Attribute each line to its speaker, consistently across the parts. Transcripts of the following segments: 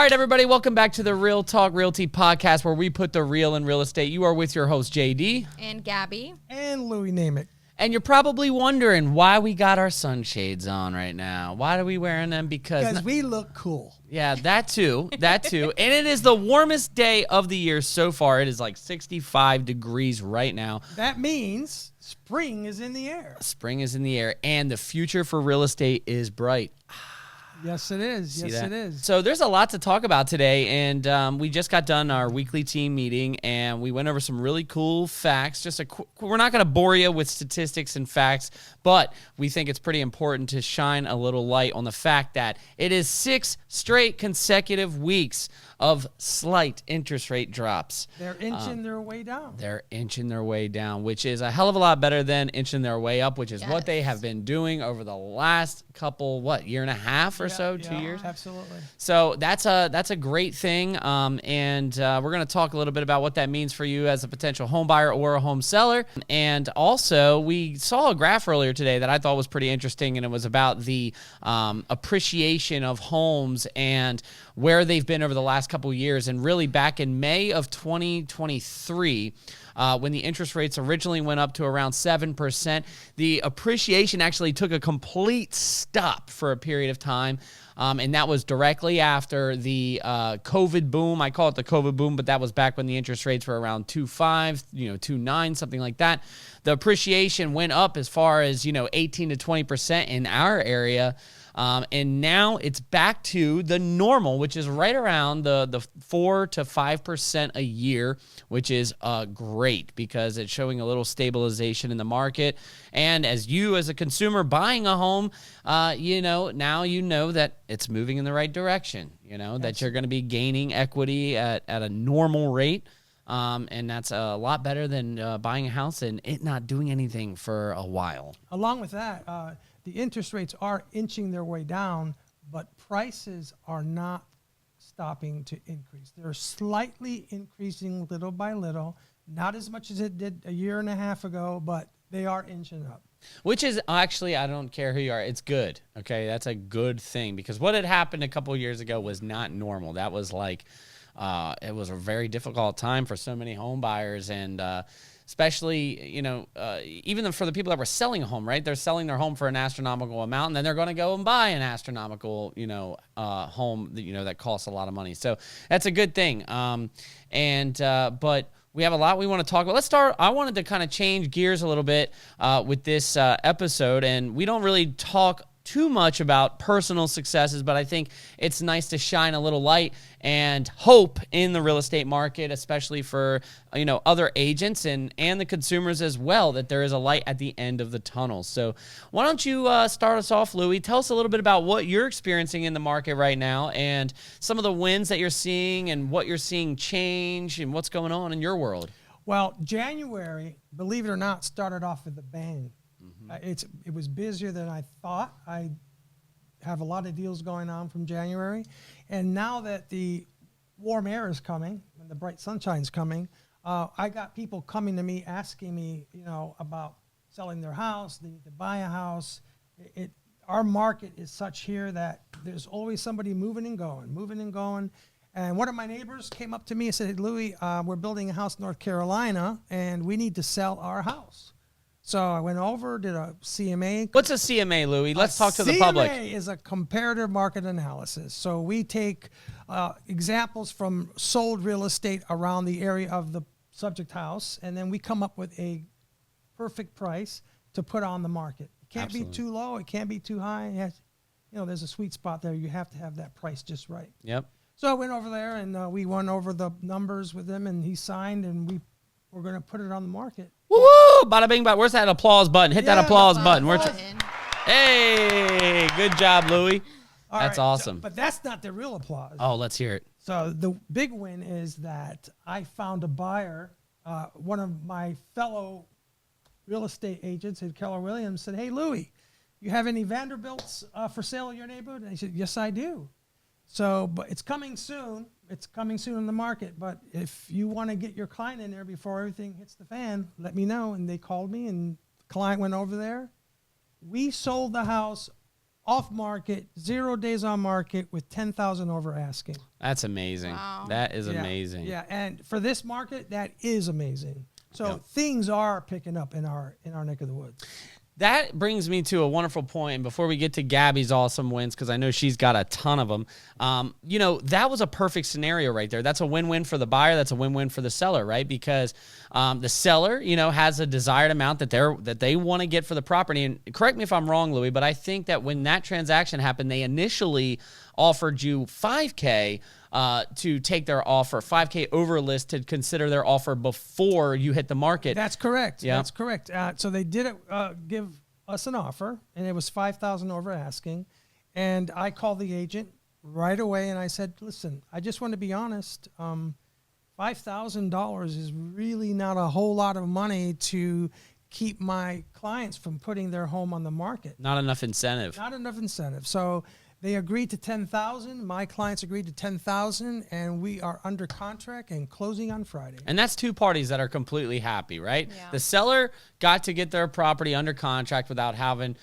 Speaker 1: All right, everybody, welcome back to the Real Talk Realty Podcast, where we put the real in real estate. You are with your host, JD.
Speaker 2: And Gabby.
Speaker 3: And Louie Namick.
Speaker 1: And you're probably wondering why we got our sunshades on right now. Why are we wearing them?
Speaker 3: Because we look cool.
Speaker 1: Yeah, that too. And it is the warmest day of the year so far. It is like 65 degrees right now.
Speaker 3: That means spring is in the air.
Speaker 1: Spring is in the air, and the future for real estate is bright.
Speaker 3: Yes, it is. It is.
Speaker 1: So there's a lot to talk about today, and we just got done our weekly team meeting, and we went over some really cool facts. We're not going to bore you with statistics and facts, but we think it's pretty important to shine a little light on the fact that it is 6 straight consecutive weeks of slight interest rate drops.
Speaker 3: They're inching their way down.
Speaker 1: They're inching their way down, which is a hell of a lot better than inching their way up, which is what they have been doing over the last couple, year and a half or so, 2 years?
Speaker 3: Absolutely.
Speaker 1: So that's a great thing, and we're going to talk a little bit about what that means for you as a potential home buyer or a home seller. And also, we saw a graph earlier today that I thought was pretty interesting, and it was about the appreciation of homes and where they've been over the last couple of years. And really back in May of 2023, when the interest rates originally went up to around 7%, the appreciation actually took a complete stop for a period of time. And that was directly after the COVID boom. I call it the COVID boom, but that was back when the interest rates were around 2.5, 2.9, something like that. The appreciation went up as far as, 18 to 20% in our area. And now it's back to the normal, which is right around the 4 to 5% a year, which is great because it's showing a little stabilization in the market. And as a consumer buying a home, now you know that it's moving in the right direction, that you're going to be gaining equity at a normal rate. And that's a lot better than buying a house and it not doing anything for a while.
Speaker 3: Along with that, the interest rates are inching their way down, but prices are not stopping to increase. They're slightly increasing little by little, not as much as it did a year and a half ago, but they are inching up.
Speaker 1: Which is actually, I don't care who you are, it's good. Okay, that's a good thing because what had happened a couple of years ago was not normal. That was like, it was a very difficult time for so many home buyers, and especially, even for the people that were selling a home, right? They're selling their home for an astronomical amount, and then they're going to go and buy an astronomical, home, that costs a lot of money. So that's a good thing. But we have a lot we want to talk about. Let's start. I wanted to kind of change gears a little bit with this episode, and we don't really talk too much about personal successes, but I think it's nice to shine a little light and hope in the real estate market, especially for other agents and the consumers as well, that there is a light at the end of the tunnel. So why don't you start us off, Louie? Tell us a little bit about what you're experiencing in the market right now and some of the wins that you're seeing and what you're seeing change and what's going on in your world.
Speaker 3: Well, January, believe it or not, started off with a bang. It was busier than I thought. I have a lot of deals going on from January. And now that the warm air is coming and the bright sunshine's coming, I got people coming to me asking me, about selling their house. They need to buy a house. Our market is such here that there's always somebody moving and going. And one of my neighbors came up to me and said, "Hey, Louie, we're building a house in North Carolina, and we need to sell our house." So I went over, did a CMA.
Speaker 1: What's a CMA, Louie? Let's talk to the public.
Speaker 3: CMA is a comparative market analysis. So we take examples from sold real estate around the area of the subject house, and then we come up with a perfect price to put on the market. It can't be too low. It can't be too high. It has, there's a sweet spot there. You have to have that price just right.
Speaker 1: Yep.
Speaker 3: So I went over there, and we went over the numbers with him, and he signed, and we're going to put it on the market.
Speaker 1: Woo! Bada bing, bada. Where's that applause button? Hit that applause button. Hey, good job, Louie. That's awesome.
Speaker 3: But that's not the real applause.
Speaker 1: Oh, let's hear it.
Speaker 3: So the big win is that I found a buyer. One of my fellow real estate agents at Keller Williams said, "Hey, Louie, you have any Vanderbilts for sale in your neighborhood?" And I said, "Yes, I do." So, but it's coming soon. It's coming soon in the market. But if you want to get your client in there before everything hits the fan, let me know. And they called me, and the client went over there. We sold the house off market, 0 days on market with 10,000 over asking.
Speaker 1: That's amazing.
Speaker 2: Wow.
Speaker 1: That is amazing.
Speaker 3: Yeah, and for this market, that is amazing. So things are picking up in our neck of the woods.
Speaker 1: That brings me to a wonderful point. And before we get to Gabby's awesome wins, because I know she's got a ton of them, that was a perfect scenario right there. That's a win-win for the buyer. That's a win-win for the seller, right? Because the seller, has a desired amount that they want to get for the property. And correct me if I'm wrong, Louis, but I think that when that transaction happened, they initially offered you $5K to take their offer, $5K over list to consider their offer before you hit the market.
Speaker 3: That's correct.
Speaker 1: Yeah.
Speaker 3: That's correct. So they did give us an offer, and it was 5,000 over asking. And I called the agent right away, and I said, listen, I just want to be honest. $5,000 is really not a whole lot of money to keep my clients from putting their home on the market.
Speaker 1: Not enough incentive.
Speaker 3: Not enough incentive. So they agreed to 10,000. My clients agreed to 10,000, and we are under contract and closing on Friday.
Speaker 1: And that's two parties that are completely happy, right?
Speaker 2: Yeah.
Speaker 1: The seller got to get their property under contract without having,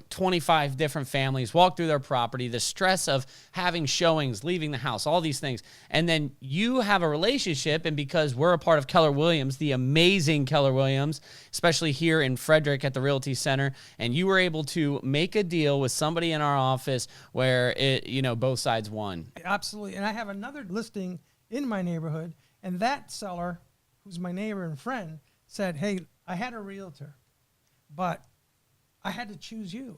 Speaker 1: 25 different families walk through their property, the stress of having showings, leaving the house, all these things. And then you have a relationship, and because we're a part of Keller Williams, the amazing Keller Williams, especially here in Frederick at the Realty Center, and you were able to make a deal with somebody in our office where both sides won.
Speaker 3: Absolutely. And I have another listing in my neighborhood, and that seller, who's my neighbor and friend, said, hey, I had a realtor, but I had to choose you.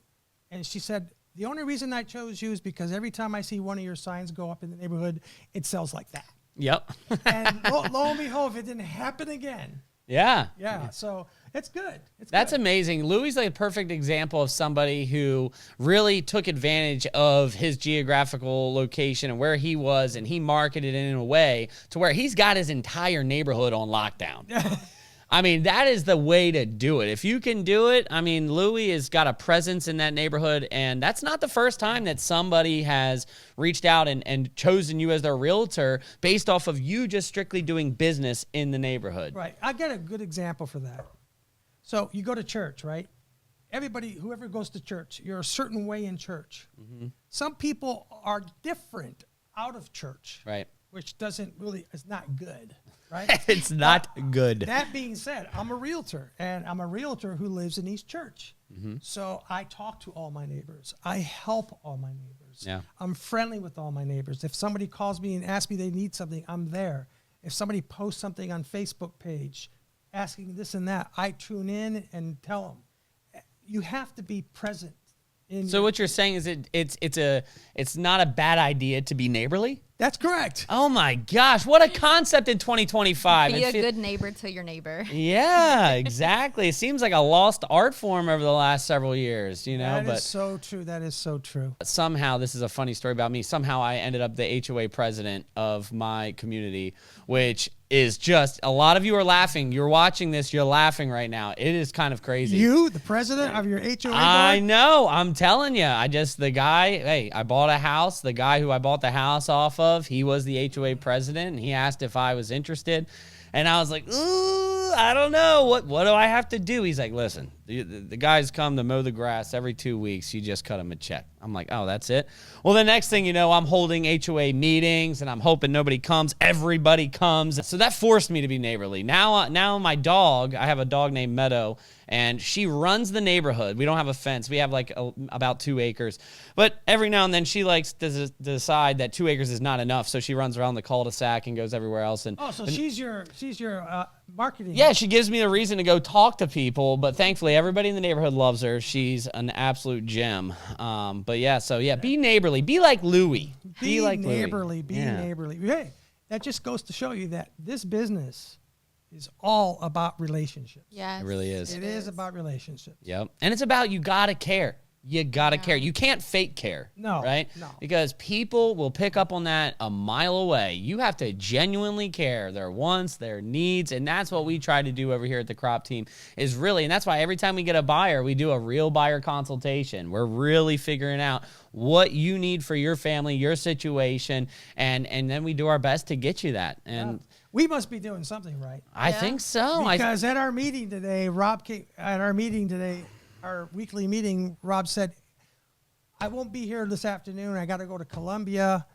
Speaker 3: And she said, the only reason I chose you is because every time I see one of your signs go up in the neighborhood, it sells like that.
Speaker 1: Yep.
Speaker 3: And lo and behold, it didn't happen again.
Speaker 1: Yeah.
Speaker 3: Yeah, so it's good.
Speaker 1: That's
Speaker 3: good.
Speaker 1: amazing. Louis is like a perfect example of somebody who really took advantage of his geographical location and where he was, and he marketed it in a way to where he's got his entire neighborhood on lockdown. I mean, that is the way to do it. If you can do it, Louis has got a presence in that neighborhood, and that's not the first time that somebody has reached out and chosen you as their realtor based off of you just strictly doing business in the neighborhood.
Speaker 3: Right. I get a good example for that. So you go to church, right? Whoever goes to church, you're a certain way in church. Mm-hmm. Some people are different out of church.
Speaker 1: Right.
Speaker 3: Which is not good. Right?
Speaker 1: It's not good.
Speaker 3: That being said, I'm a realtor, and I'm a realtor who lives in East Church. Mm-hmm. So I talk to all my neighbors. I help all my neighbors.
Speaker 1: Yeah.
Speaker 3: I'm friendly with all my neighbors. If somebody calls me and asks me they need something, I'm there. If somebody posts something on Facebook page asking this and that, I tune in and tell them. You have to be present.
Speaker 1: So what you're saying is it's not a bad idea to be neighborly?
Speaker 3: That's correct.
Speaker 1: Oh my gosh, what a concept in 2025.
Speaker 2: Be a good neighbor to your neighbor.
Speaker 1: Yeah, exactly. It seems like a lost art form over the last several years,
Speaker 3: That is so true. That is so true.
Speaker 1: Somehow, this is a funny story about me. Somehow I ended up the HOA president of my community, which is just, a lot of you are laughing. You're watching this, you're laughing right now. It is kind of crazy.
Speaker 3: You, the president of your HOA board?
Speaker 1: I know. I'm telling you. I bought a house. The guy who I bought the house off of, he was the HOA president, and he asked if I was interested. And I was like, ooh, I don't know. What do I have to do? He's like, listen, the guys come to mow the grass every 2 weeks. You just cut them a check. I'm like, oh, that's it? Well, the next thing you know, I'm holding HOA meetings, and I'm hoping nobody comes. Everybody comes. So that forced me to be neighborly. Now my dog, I have a dog named Meadow, and she runs the neighborhood. We don't have a fence. We have about 2 acres. But every now and then she likes to decide that 2 acres is not enough, so she runs around the cul-de-sac and goes everywhere else.
Speaker 3: She's your marketing.
Speaker 1: Yeah, she gives me a reason to go talk to people, but thankfully everybody in the neighborhood loves her. She's an absolute gem. Be neighborly. Be like Louis.
Speaker 3: Be neighborly. Hey, that just goes to show you that this business is all about relationships.
Speaker 2: Yes.
Speaker 1: It really is.
Speaker 3: It is about relationships.
Speaker 1: Yep. And it's about, you gotta care. You gotta care. You can't fake care.
Speaker 3: No.
Speaker 1: Right?
Speaker 3: No.
Speaker 1: Because people will pick up on that a mile away. You have to genuinely care their wants, their needs, and that's what we try to do over here at the Crop Team is really, and that's why every time we get a buyer, we do a real buyer consultation. We're really figuring out what you need for your family, your situation, and then we do our best to get you that. And
Speaker 3: we must be doing something right.
Speaker 1: I think so.
Speaker 3: Because at our meeting today, our weekly meeting, Rob said, I won't be here this afternoon. I got to go to Columbia.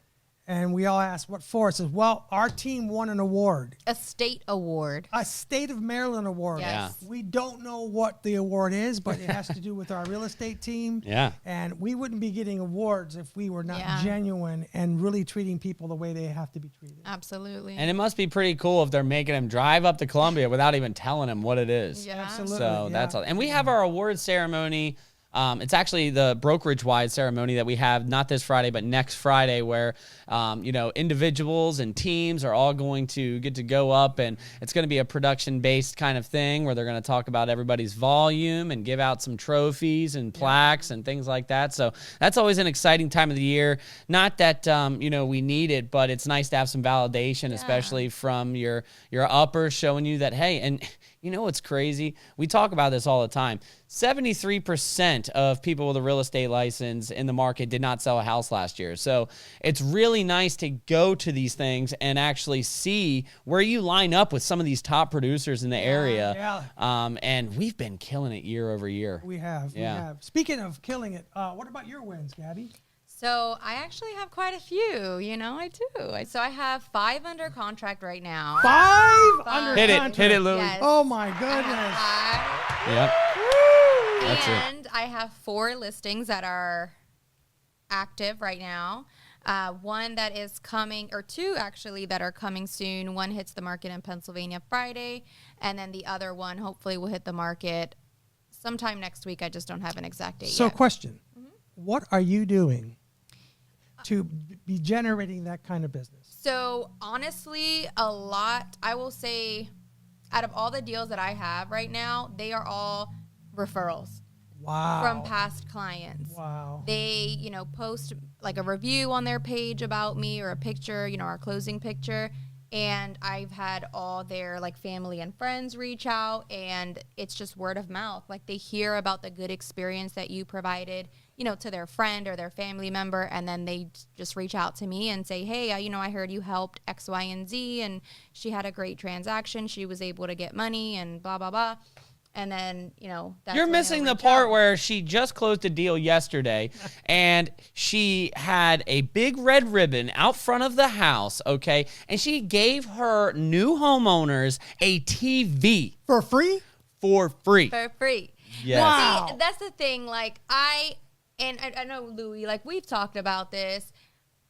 Speaker 3: And we all asked, what for? It says, well, our team won an award.
Speaker 2: A state award.
Speaker 3: A state of Maryland award.
Speaker 2: Yes.
Speaker 1: Yeah.
Speaker 3: We don't know what the award is, but it has to do with our real estate team.
Speaker 1: Yeah.
Speaker 3: And we wouldn't be getting awards if we were not genuine and really treating people the way they have to be treated.
Speaker 2: Absolutely.
Speaker 1: And it must be pretty cool if they're making him drive up to Columbia without even telling him what it is.
Speaker 2: Yeah.
Speaker 3: Absolutely.
Speaker 1: So that's
Speaker 3: yeah.
Speaker 1: all. And we have our award ceremony. It's actually the brokerage-wide ceremony that we have not this Friday, but next Friday, where individuals and teams are all going to get to go up, and it's going to be a production-based kind of thing where they're going to talk about everybody's volume and give out some trophies and plaques and things like that. So that's always an exciting time of the year. Not that we need it, but it's nice to have some validation, especially from your uppers showing you that, hey, and you know what's crazy? We talk about this all the time. 73% of people with a real estate license in the market did not sell a house last year. So it's really nice to go to these things and actually see where you line up with some of these top producers in the area.
Speaker 3: Yeah.
Speaker 1: And we've been killing it year over year.
Speaker 3: We have.
Speaker 1: Yeah.
Speaker 3: We have. Speaking of killing it, what about your wins, Gabby?
Speaker 2: So I actually have quite a few, I do. So I have 5 under contract right now.
Speaker 3: 5 under
Speaker 1: Hit
Speaker 3: contract.
Speaker 1: it, Louie.
Speaker 2: Yes.
Speaker 3: Oh my goodness.
Speaker 1: Yep. That's it.
Speaker 2: And I have 4 listings that are active right now. One that is coming, or 2 actually that are coming soon. One hits the market in Pennsylvania Friday, and then the other one hopefully will hit the market sometime next week. I just don't have an exact date
Speaker 3: So
Speaker 2: yet.
Speaker 3: question, what are you doing to be generating that kind of business?
Speaker 2: So honestly, a lot, I will say, out of all the deals that I have right now, they are all referrals.
Speaker 3: Wow.
Speaker 2: From past clients.
Speaker 3: Wow.
Speaker 2: They, post like a review on their page about me or a picture, our closing picture. And I've had all their like family and friends reach out, and it's just word of mouth. Like they hear about the good experience that you provided, to their friend or their family member. And then they just reach out to me and say, hey, I heard you helped X, Y, and Z, and she had a great transaction. She was able to get money and blah, blah, blah. And then, that's
Speaker 1: You're
Speaker 2: when
Speaker 1: missing
Speaker 2: they'll
Speaker 1: the
Speaker 2: reach
Speaker 1: part
Speaker 2: out.
Speaker 1: where she just closed a deal yesterday, and she had a big red ribbon out front of the house, okay? And she gave her new homeowners a TV
Speaker 3: For free?
Speaker 1: for free.
Speaker 2: For free.
Speaker 1: Yes.
Speaker 3: Wow.
Speaker 2: See, that's the thing. Like, I know, Louie, like, we've talked about this.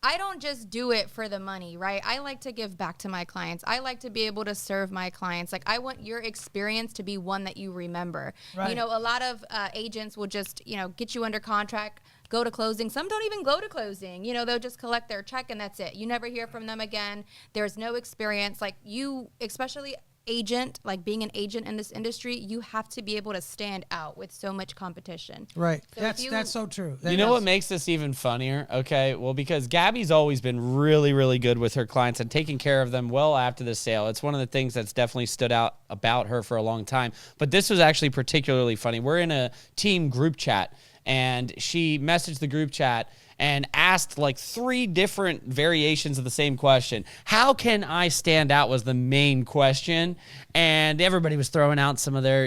Speaker 2: I don't just do it for the money, right? I like to give back to my clients. I like to be able to serve my clients. Like, I want your experience to be one that you remember.
Speaker 3: Right.
Speaker 2: A lot of agents will just, get you under contract, go to closing. Some don't even go to closing. They'll just collect their check and that's it. You never hear from them again. There's no experience. Like, you, especially agent, like being an agent in this industry, you have to be able to stand out with so much competition.
Speaker 3: Right.
Speaker 2: So
Speaker 3: That's so true.
Speaker 1: You know what makes this even funnier? Okay, well, because Gabby's always been really, really good with her clients and taking care of them well after the sale. It's one of the things that's definitely stood out about her for a long time. But this was actually particularly funny. We're in a team group chat, and she messaged the group chat and asked like 3 different variations of the same question. How can I stand out was the main question. And everybody was throwing out some of their,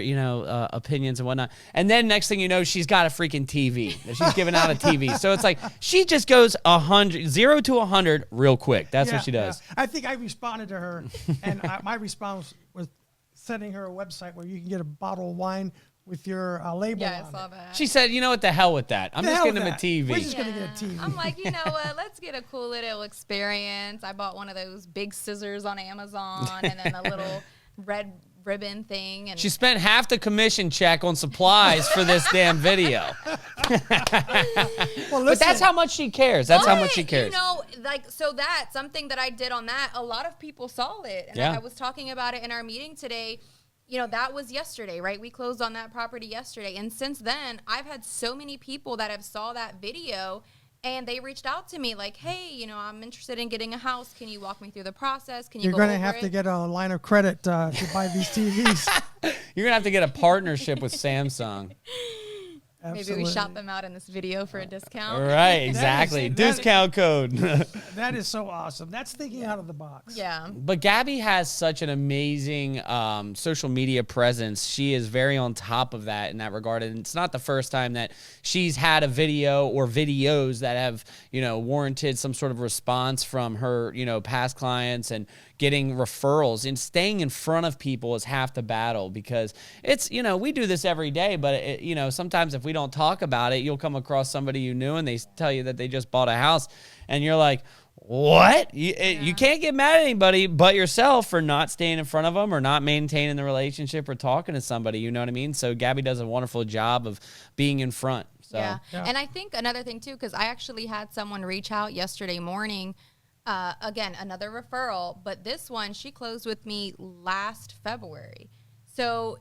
Speaker 1: opinions and whatnot. And then next thing you know, she's got a freaking TV. She's giving out a TV. So it's like, she just goes 0 to 100 real quick. That's what she does.
Speaker 3: Yeah. I think I responded to her, and my response was sending her a website where you can get a bottle of wine with your label
Speaker 2: Yeah, I
Speaker 3: on
Speaker 2: saw
Speaker 3: it.
Speaker 2: that.
Speaker 1: She said, you know what, the hell with that. I'm
Speaker 3: The
Speaker 1: just
Speaker 3: hell
Speaker 1: getting
Speaker 3: with
Speaker 1: him a
Speaker 3: that.
Speaker 1: TV.
Speaker 3: We're just gonna get a TV.
Speaker 2: I'm like, you know what? Let's get a cool little experience. I bought one of those big scissors on Amazon, and then a little red ribbon thing. And
Speaker 1: She spent half the commission check on supplies for this damn video.
Speaker 3: Well,
Speaker 1: But
Speaker 3: listen,
Speaker 1: that's how much she cares. That's how much she cares.
Speaker 2: So that's something that I did on that. A lot of people saw it, and
Speaker 1: Yeah.
Speaker 2: I was talking about it in our meeting today. That was yesterday, right? We closed on that property yesterday. And since then, I've had so many people that have saw that video, and they reached out to me like, hey, I'm interested in getting a house. Can you walk me through the process? Can you
Speaker 3: you're
Speaker 2: go
Speaker 3: going to
Speaker 2: over
Speaker 3: have
Speaker 2: it?
Speaker 3: to get a line of credit to buy these TVs.
Speaker 1: You're going to have to get a partnership with Samsung.
Speaker 2: Maybe we shout them out in this video for a discount.
Speaker 1: Right, exactly. Discount code.
Speaker 3: That is so awesome. That's thinking out of the box.
Speaker 2: Yeah.
Speaker 1: But Gabby has such an amazing social media presence. She is very on top of that in that regard. And it's not the first time that she's had a video or videos that have, warranted some sort of response from her, past clients and getting referrals. And staying in front of people is half the battle, because it's, we do this every day, but sometimes if we don't talk about it, you'll come across somebody you knew and they tell you that they just bought a house and you're like, what? You can't get mad at anybody but yourself for not staying in front of them or not maintaining the relationship or talking to somebody, you know what I mean? So Gabby does a wonderful job of being in front. So.
Speaker 2: Yeah. And I think another thing too, because I actually had someone reach out yesterday morning. Again, another referral, but this one, she closed with me last February. So,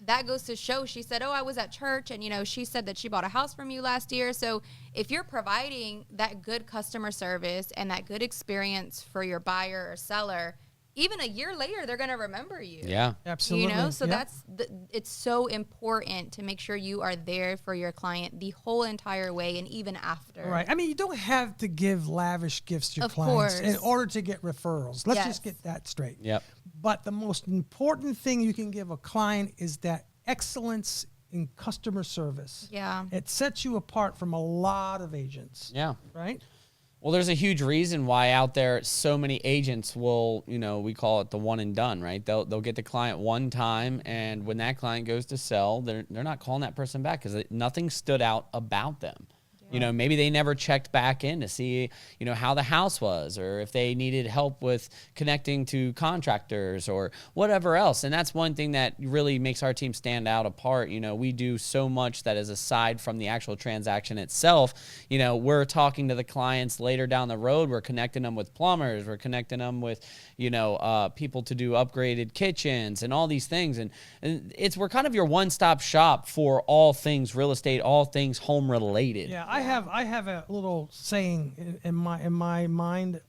Speaker 2: that goes to show, she said, I was at church and, she said that she bought a house from you last year. So if you're providing that good customer service and that good experience for your buyer or seller, even a year later, they're going to remember you.
Speaker 1: Yeah,
Speaker 3: absolutely.
Speaker 2: So it's so important to make sure you are there for your client the whole entire way and even after.
Speaker 3: Right. I mean, you don't have to give lavish gifts to your clients in order to get referrals. Let's just get that straight.
Speaker 1: Yep.
Speaker 3: But the most important thing you can give a client is that excellence in customer service.
Speaker 2: Yeah.
Speaker 3: It sets you apart from a lot of agents.
Speaker 1: Yeah.
Speaker 3: Right?
Speaker 1: Well, there's a huge reason why out there so many agents will, we call it the one and done, right? They'll get the client one time, and when that client goes to sell, they're not calling that person back because nothing stood out about them. Maybe they never checked back in to see, how the house was, or if they needed help with connecting to contractors or whatever else. And that's one thing that really makes our team stand out apart. We do so much that is aside from the actual transaction itself. We're talking to the clients later down the road. We're connecting them with plumbers. We're connecting them with, people to do upgraded kitchens and all these things. And we're kind of your one-stop shop for all things real estate, all things home related.
Speaker 3: Yeah, I have a little saying in my mind.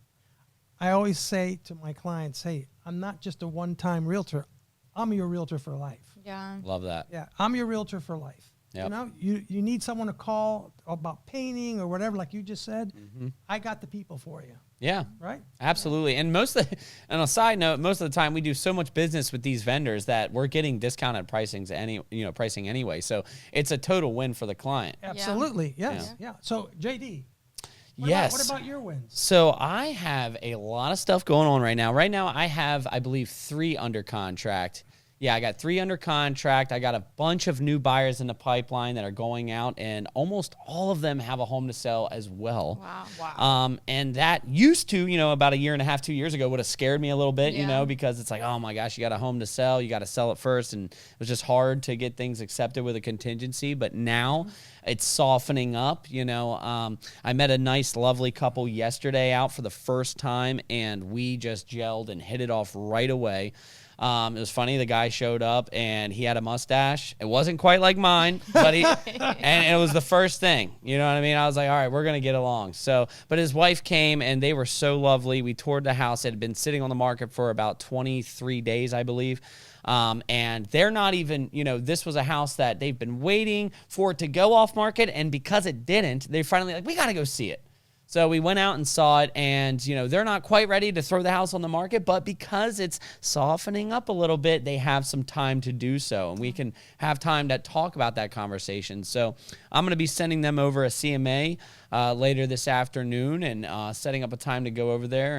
Speaker 3: I always say to my clients, hey, I'm not just a one-time realtor. I'm your realtor for life.
Speaker 2: Yeah.
Speaker 1: Love that.
Speaker 3: Yeah, I'm your realtor for life.
Speaker 1: Yep.
Speaker 3: You need someone to call about painting or whatever, like you just said.
Speaker 1: Mm-hmm.
Speaker 3: I got the people for you.
Speaker 1: Yeah.
Speaker 3: Right?
Speaker 1: Absolutely. And on a side note, most of the time we do so much business with these vendors that we're getting discounted pricing anyway. So it's a total win for the client.
Speaker 3: Absolutely. Yeah. Yes. Yeah. So JD. What about your wins?
Speaker 1: So I have a lot of stuff going on right now. Right now I have, I believe, 3 under contract. Yeah, I got 3 under contract. I got a bunch of new buyers in the pipeline that are going out, and almost all of them have a home to sell as well.
Speaker 2: Wow.
Speaker 1: And that used to, about a year and a half, 2 years ago, would have scared me a little bit, because it's like, oh my gosh, you got a home to sell. You got to sell it first. And it was just hard to get things accepted with a contingency. But now it's softening up. I met a nice, lovely couple yesterday out for the first time, and we just gelled and hit it off right away. It was funny. The guy showed up and he had a mustache. It wasn't quite like mine, but and it was the first thing. You know what I mean? I was like, all right, we're going to get along. So, but his wife came and they were so lovely. We toured the house. It had been sitting on the market for about 23 days, I believe. And they're not even, this was a house that they've been waiting for it to go off market. And because it didn't, they finally like, we got to go see it. So we went out and saw it, and, they're not quite ready to throw the house on the market, but because it's softening up a little bit, they have some time to do so, and we can have time to talk about that conversation. So I'm going to be sending them over a CMA later this afternoon and setting up a time to go over there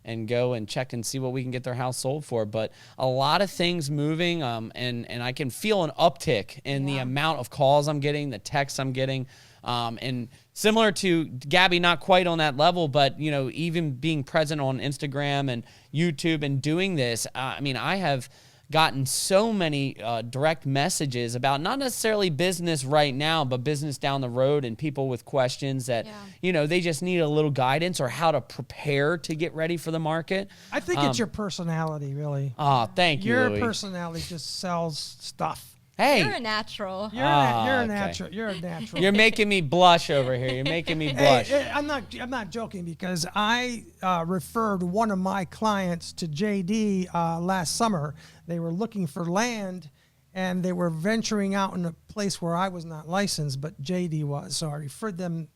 Speaker 1: and go and check and see what we can get their house sold for. But a lot of things moving, and I can feel an uptick in the amount of calls I'm getting, the texts I'm getting. And similar to Gabby, not quite on that level, but, even being present on Instagram and YouTube and doing this, I have gotten so many direct messages about not necessarily business right now, but business down the road, and people with questions that, they just need a little guidance or how to prepare to get ready for the market.
Speaker 3: I think it's your personality, really.
Speaker 1: Oh, thank you,
Speaker 3: Your
Speaker 1: Louie.
Speaker 3: personality just sells stuff.
Speaker 1: Hey,
Speaker 2: You're a natural.
Speaker 3: You're a natural. You're a natural.
Speaker 1: You're making me blush over here. You're making me blush.
Speaker 3: Hey, I'm not joking, because I referred one of my clients to JD last summer. They were looking for land, and they were venturing out in a place where I was not licensed, but JD was. So I referred them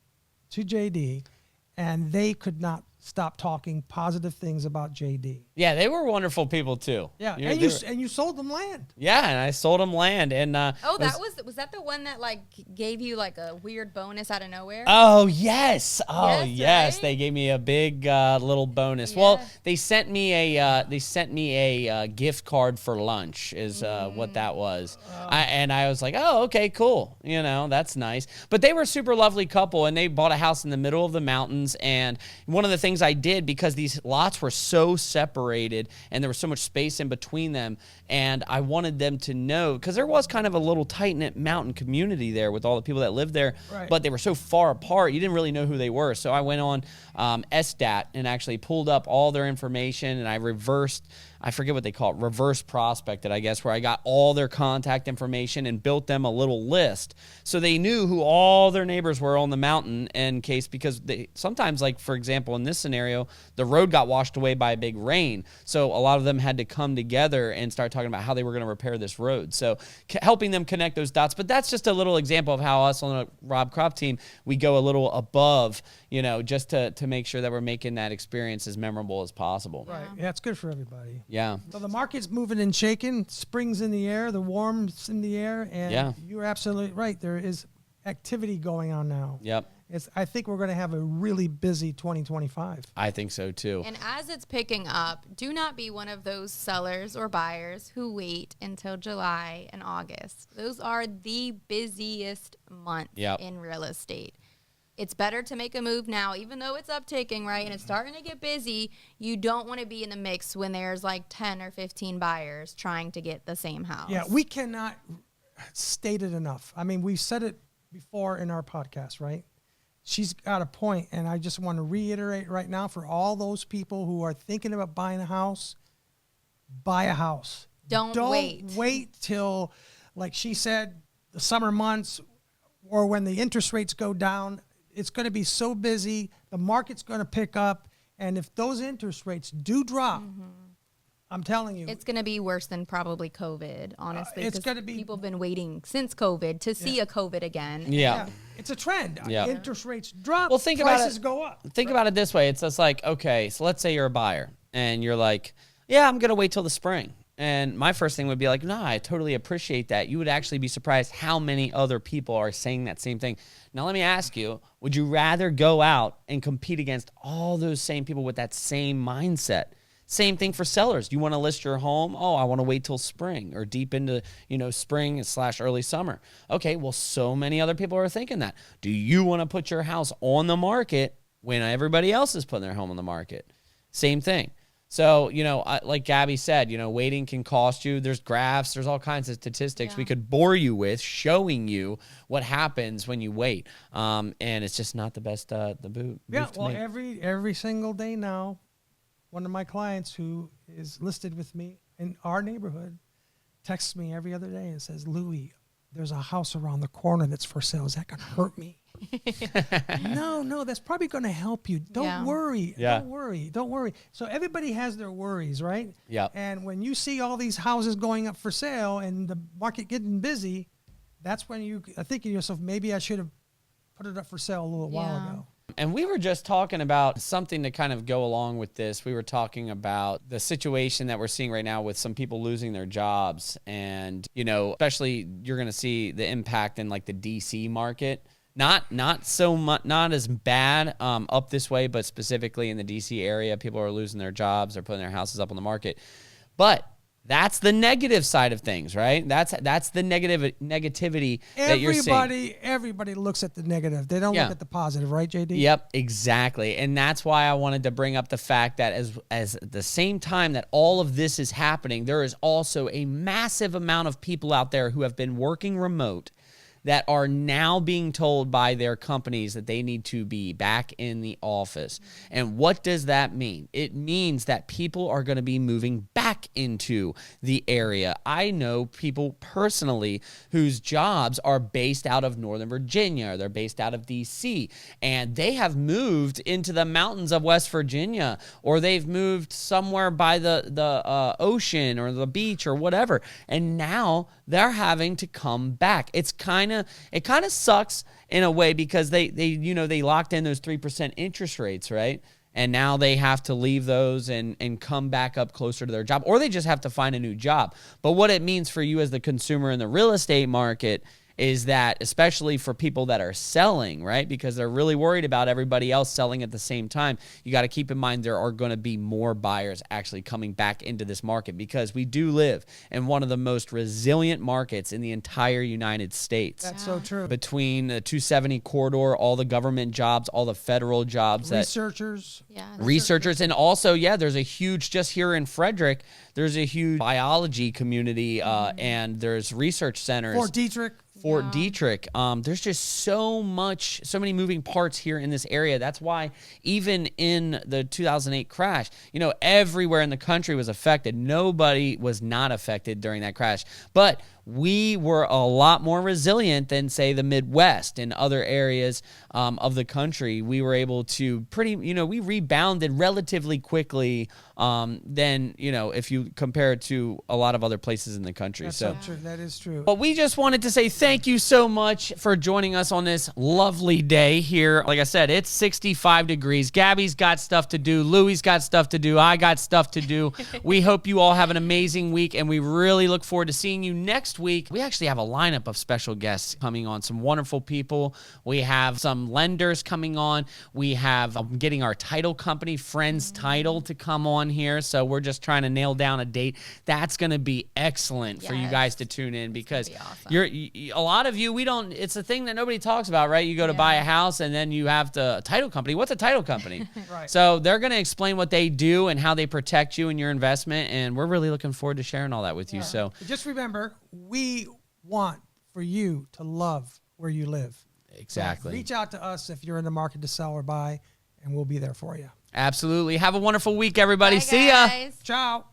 Speaker 3: to JD, and they could not stop talking positive things about JD.
Speaker 1: Yeah, they were wonderful people too.
Speaker 3: Yeah,
Speaker 1: You know,
Speaker 3: and
Speaker 1: they
Speaker 3: you sold them land.
Speaker 1: Yeah, and I sold them land, and
Speaker 2: was that the one that like gave you like a weird bonus out of nowhere?
Speaker 1: Oh yes,
Speaker 2: Yes, right?
Speaker 1: They gave me a big little bonus.
Speaker 2: Yeah.
Speaker 1: Well, they sent me a gift card for lunch. Is what that was. I was like, oh, okay, cool. You know, that's nice. But they were a super lovely couple, and they bought a house in the middle of the mountains. And one of the things I did, because these lots were so separated and there was so much space in between them, and I wanted them to know, because there was kind of a little tight-knit mountain community there with all the people that lived there,
Speaker 3: Right.
Speaker 1: but they were so far apart, you didn't really know who they were. So I went on SDAT and actually pulled up all their information, and I I forget what they call it, reverse prospected, I guess, where I got all their contact information and built them a little list so they knew who all their neighbors were on the mountain in case, because they sometimes, like for example, in this scenario, the road got washed away by a big rain. So a lot of them had to come together and start talking about how they were going to repair this road. So helping them connect those dots. But that's just a little example of how us on a Rob Crop team, we go a little above, you know, just to make sure that we're making that experience as memorable as possible.
Speaker 3: Right. Yeah, it's good for everybody.
Speaker 1: Yeah.
Speaker 3: So the market's moving and shaking. Spring's in the air. The warm's in the air. And
Speaker 1: Yeah.
Speaker 3: you're absolutely right. There is activity going on now.
Speaker 1: Yep.
Speaker 3: I think we're going to have a really busy 2025.
Speaker 1: I think so too.
Speaker 2: And as it's picking up, do not be one of those sellers or buyers who wait until July and August. Those are the busiest months
Speaker 1: Yep.
Speaker 2: in real estate. It's better to make a move now, even though it's uptaking, right? And it's starting to get busy. You don't want to be in the mix when there's like 10 or 15 buyers trying to get the same house.
Speaker 3: Yeah, we cannot state it enough. I mean, we've said it before in our podcast, right? She's got a point, and I just want to reiterate right now for all those people who are thinking about buying a house, buy a house.
Speaker 2: Don't wait.
Speaker 3: Wait till, like she said, the summer months or when the interest rates go down. It's going to be so busy. The market's going to pick up. And if those interest rates do drop, I'm telling you,
Speaker 2: It's going to be worse than probably COVID, honestly.
Speaker 3: it's
Speaker 2: 'cause
Speaker 3: gonna be-
Speaker 2: people have been waiting since COVID to see a COVID again.
Speaker 1: Yeah.
Speaker 3: it's a trend.
Speaker 1: Yeah.
Speaker 3: Interest rates drop.
Speaker 1: Well, think about
Speaker 3: prices
Speaker 1: it.
Speaker 3: go up.
Speaker 1: Think about it this way. It's just like, okay, so let's say you're a buyer and you're like, yeah, I'm going to wait till the spring. And my first thing would be like, no, I totally appreciate that. You would actually be surprised how many other people are saying that same thing. Now, let me ask you, would you rather go out and compete against all those same people with that same mindset? Same thing for sellers. You want to list your home? Oh, I want to wait till spring or deep into, spring / early summer. Okay, well, so many other people are thinking that. Do you want to put your house on the market when everybody else is putting their home on the market? Same thing. So, like Gabby said, waiting can cost you. There's graphs. There's all kinds of statistics we could bore you with, showing you what happens when you wait. And it's just not the best, move
Speaker 3: Yeah,
Speaker 1: to
Speaker 3: well,
Speaker 1: make.
Speaker 3: every single day now, one of my clients who is listed with me in our neighborhood texts me every other day and says, Louie, there's a house around the corner that's for sale. Is that going to hurt me? No, that's probably going to help you. Don't worry.
Speaker 1: Yeah.
Speaker 3: Don't worry. So everybody has their worries, right?
Speaker 1: Yeah.
Speaker 3: And when you see all these houses going up for sale and the market getting busy, that's when you are thinking to yourself, maybe I should have put it up for sale a little while ago.
Speaker 1: And we were just talking about something to kind of go along with this. We were talking about the situation that we're seeing right now with some people losing their jobs. And, especially you're going to see the impact in like the DC market. Not so much, not as bad up this way, but specifically in the DC area, people are losing their jobs. They're putting their houses up on the market. But that's the negative side of things, right? That's the negativity that you're seeing.
Speaker 3: Everybody looks at the negative. They don't look at the positive, right, JD?
Speaker 1: Yep, exactly. And that's why I wanted to bring up the fact that as at the same time that all of this is happening, there is also a massive amount of people out there who have been working remote that are now being told by their companies that they need to be back in the office. And what does that mean? It means that people are going to be moving back into the area. I know people personally whose jobs are based out of Northern Virginia, or they're based out of DC, and they have moved into the mountains of West Virginia, or they've moved somewhere by the ocean or the beach or whatever. And now they're having to come back. It kind of sucks in a way because they locked in those 3% interest rates, right? And now they have to leave those and come back up closer to their job, or they just have to find a new job. But what it means for you as the consumer in the real estate market is that, especially for people that are selling, right, because they're really worried about everybody else selling at the same time, you got to keep in mind there are going to be more buyers actually coming back into this market, because we do live in one of the most resilient markets in the entire United States.
Speaker 3: That's so true.
Speaker 1: Between the 270 corridor, all the government jobs, all the federal jobs,
Speaker 3: researchers,
Speaker 1: and also, there's a huge, just here in Frederick, there's a huge biology community, and there's research centers. Fort Detrick. There's just so many moving parts here in this area. That's why even in the 2008 crash, everywhere in the country was affected. Nobody was not affected during that crash. But we were a lot more resilient than, say, the Midwest and other areas of the country. We were able to we rebounded relatively quickly than, if you compare it to a lot of other places in the country.
Speaker 3: That's so true. That is true.
Speaker 1: But we just wanted to say thank you so much for joining us on this lovely day here. Like I said, it's 65 degrees. Gabby's got stuff to do. Louie's got stuff to do. I got stuff to do. We hope you all have an amazing week, and we really look forward to seeing you next week. We actually have a lineup of special guests coming on, some wonderful people. We have some lenders coming on. We have getting our title company, Friends Title, to come on here. So we're just trying to nail down a date. That's going to be excellent for you guys to tune in, because a lot of you, it's a thing that nobody talks about, right? You go to buy a house and then you have a title company. What's a title company?
Speaker 3: Right.
Speaker 1: So they're going to explain what they do and how they protect you and your investment. And we're really looking forward to sharing all that with you. So
Speaker 3: just remember, we want for you to love where you live.
Speaker 1: Exactly.
Speaker 3: So reach out to us if you're in the market to sell or buy, and we'll be there for you.
Speaker 1: Absolutely. Have a wonderful week, everybody.
Speaker 2: Bye,
Speaker 1: See ya.
Speaker 2: guys.
Speaker 3: Ciao.